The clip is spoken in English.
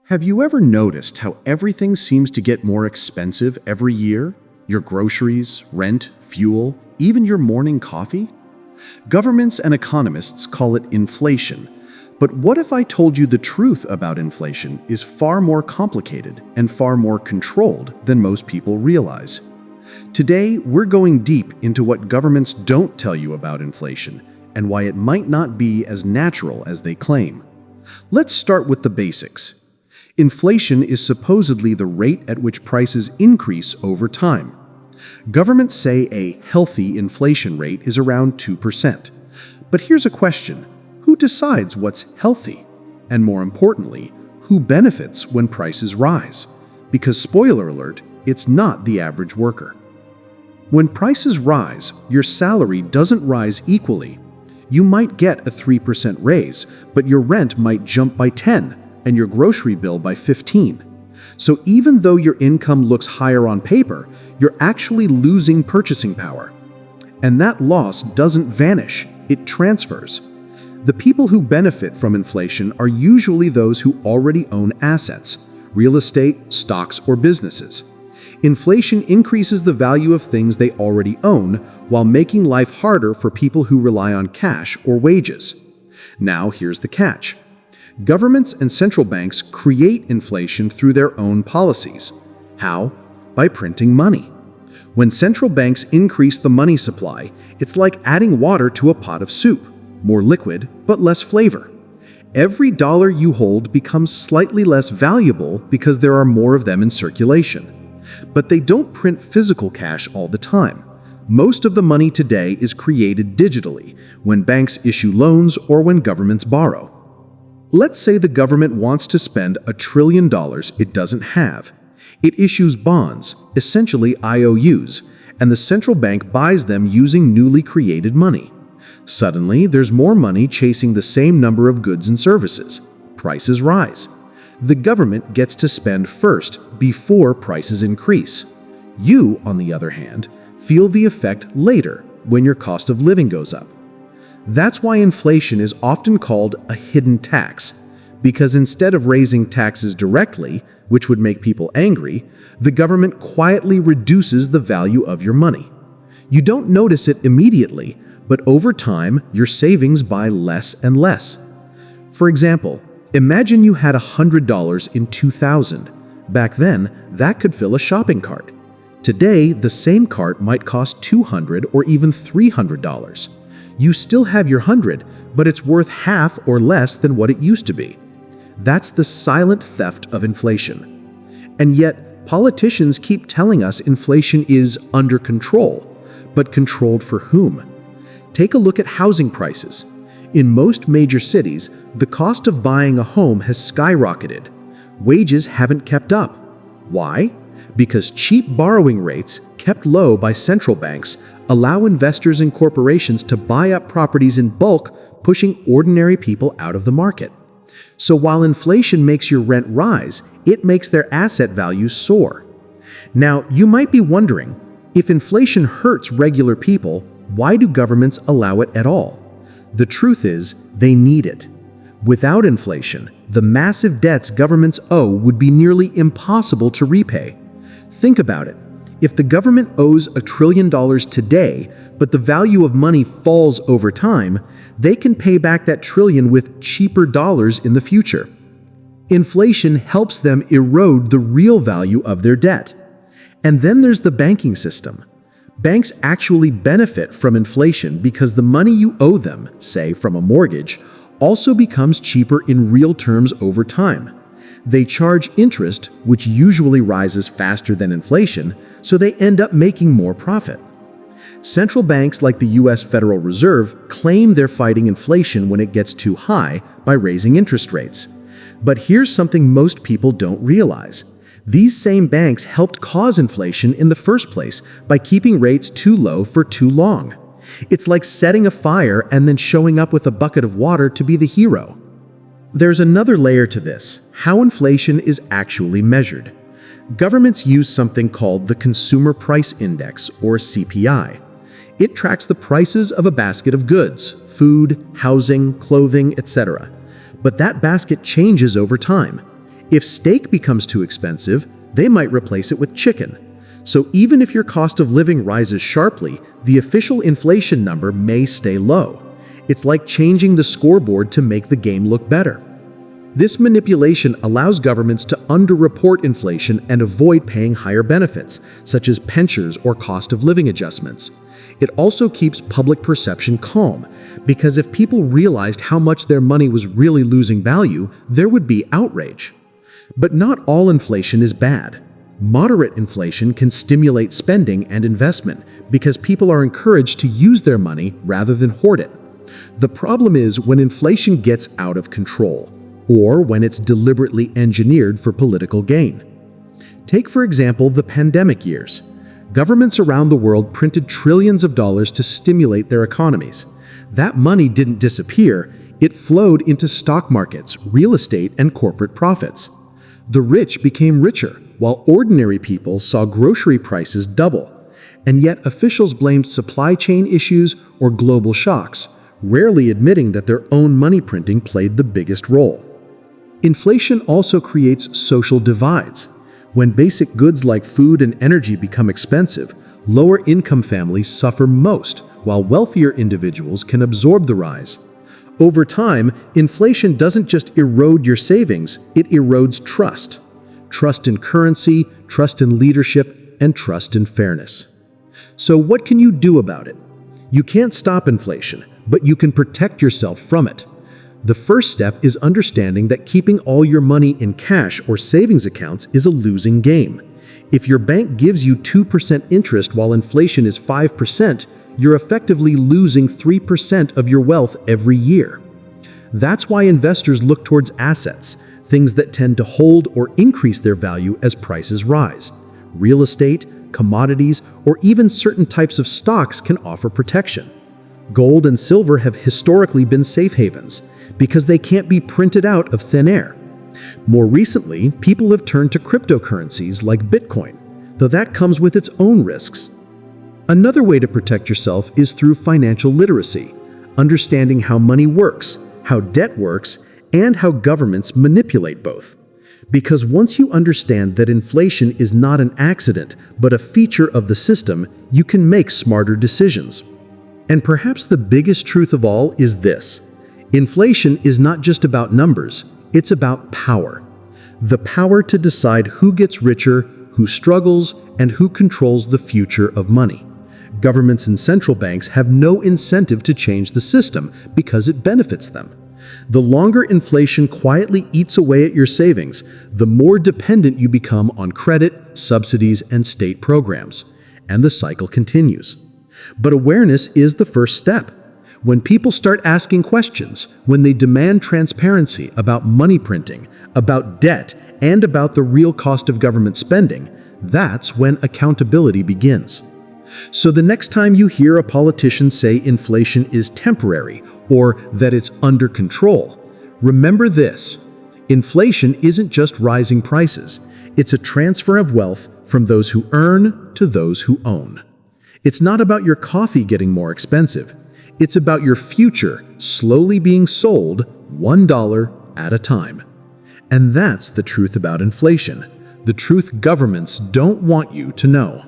Have you ever noticed how everything seems to get more expensive every year? Your groceries, rent, fuel, even your morning coffee? Governments and economists call it inflation. But what if I told you the truth about inflation is far more complicated and far more controlled than most people realize? Today, we're going deep into what governments don't tell you about inflation and why it might not be as natural as they claim. Let's start with the basics. Inflation is supposedly the rate at which prices increase over time. Governments say a healthy inflation rate is around 2%. But here's a question. Who decides what's healthy? And more importantly, who benefits when prices rise? Because spoiler alert, it's not the average worker. When prices rise, your salary doesn't rise equally. You might get a 3% raise, but your rent might jump by 10%. And your grocery bill by 15. So even though your income looks higher on paper, you're actually losing purchasing power. And that loss doesn't vanish, it transfers. The people who benefit from inflation are usually those who already own assets, real estate, stocks, or businesses. Inflation increases the value of things they already own while making life harder for people who rely on cash or wages. Now here's the catch. Governments and central banks create inflation through their own policies. How? By printing money. When central banks increase the money supply, it's like adding water to a pot of soup, more liquid but less flavor. Every dollar you hold becomes slightly less valuable because there are more of them in circulation. But they don't print physical cash all the time. Most of the money today is created digitally, when banks issue loans or when governments borrow. Let's say the government wants to spend $1 trillion it doesn't have. It issues bonds, essentially IOUs, and the central bank buys them using newly created money. Suddenly, there's more money chasing the same number of goods and services. Prices rise. The government gets to spend first before prices increase. You, on the other hand, feel the effect later when your cost of living goes up. That's why inflation is often called a hidden tax, because instead of raising taxes directly, which would make people angry, the government quietly reduces the value of your money. You don't notice it immediately, but over time, your savings buy less and less. For example, imagine you had $100 in 2000. Back then, that could fill a shopping cart. Today, the same cart might cost $200 or even $300. You still have your 100, but it's worth half or less than what it used to be. That's the silent theft of inflation. And yet, politicians keep telling us inflation is under control. But controlled for whom? Take a look at housing prices. In most major cities, the cost of buying a home has skyrocketed. Wages haven't kept up. Why? Because cheap borrowing rates, kept low by central banks, allow investors and corporations to buy up properties in bulk, pushing ordinary people out of the market. So while inflation makes your rent rise, it makes their asset values soar. Now, you might be wondering, if inflation hurts regular people, why do governments allow it at all? The truth is, they need it. Without inflation, the massive debts governments owe would be nearly impossible to repay. Think about it. If the government owes $1 trillion today, but the value of money falls over time, they can pay back that trillion with cheaper dollars in the future. Inflation helps them erode the real value of their debt. And then there's the banking system. Banks actually benefit from inflation because the money you owe them, say from a mortgage, also becomes cheaper in real terms over time. They charge interest, which usually rises faster than inflation, so they end up making more profit. Central banks like the US Federal Reserve claim they're fighting inflation when it gets too high by raising interest rates. But here's something most people don't realize. These same banks helped cause inflation in the first place by keeping rates too low for too long. It's like setting a fire and then showing up with a bucket of water to be the hero. There's another layer to this, how inflation is actually measured. Governments use something called the Consumer Price Index, or CPI. It tracks the prices of a basket of goods, food, housing, clothing, etc. But that basket changes over time. If steak becomes too expensive, they might replace it with chicken. So even if your cost of living rises sharply, the official inflation number may stay low. It's like changing the scoreboard to make the game look better. This manipulation allows governments to underreport inflation and avoid paying higher benefits, such as pensions or cost of living adjustments. It also keeps public perception calm, because if people realized how much their money was really losing value, there would be outrage. But not all inflation is bad. Moderate inflation can stimulate spending and investment because people are encouraged to use their money rather than hoard it. The problem is when inflation gets out of control, or when it's deliberately engineered for political gain. Take, for example, the pandemic years. Governments around the world printed trillions of dollars to stimulate their economies. That money didn't disappear, it flowed into stock markets, real estate, and corporate profits. The rich became richer, while ordinary people saw grocery prices double. And yet officials blamed supply chain issues or global shocks, rarely admitting that their own money printing played the biggest role. Inflation also creates social divides. When basic goods like food and energy become expensive, lower-income families suffer most, while wealthier individuals can absorb the rise. Over time, inflation doesn't just erode your savings, it erodes trust. Trust in currency, trust in leadership, and trust in fairness. So what can you do about it? You can't stop inflation, but you can protect yourself from it. The first step is understanding that keeping all your money in cash or savings accounts is a losing game. If your bank gives you 2% interest while inflation is 5%, you're effectively losing 3% of your wealth every year. That's why investors look towards assets, things that tend to hold or increase their value as prices rise. Real estate, commodities, or even certain types of stocks can offer protection. Gold and silver have historically been safe havens, because they can't be printed out of thin air. More recently, people have turned to cryptocurrencies like Bitcoin, though that comes with its own risks. Another way to protect yourself is through financial literacy, understanding how money works, how debt works, and how governments manipulate both. Because once you understand that inflation is not an accident, but a feature of the system, you can make smarter decisions. And perhaps the biggest truth of all is this: inflation is not just about numbers, it's about power. The power to decide who gets richer, who struggles, and who controls the future of money. Governments and central banks have no incentive to change the system because it benefits them. The longer inflation quietly eats away at your savings, the more dependent you become on credit, subsidies, and state programs. And the cycle continues. But awareness is the first step. When people start asking questions, when they demand transparency about money printing, about debt, and about the real cost of government spending, that's when accountability begins. So the next time you hear a politician say inflation is temporary or that it's under control, remember this: inflation isn't just rising prices, it's a transfer of wealth from those who earn to those who own. It's not about your coffee getting more expensive. It's about your future slowly being sold $1 at a time. And that's the truth about inflation, the truth governments don't want you to know.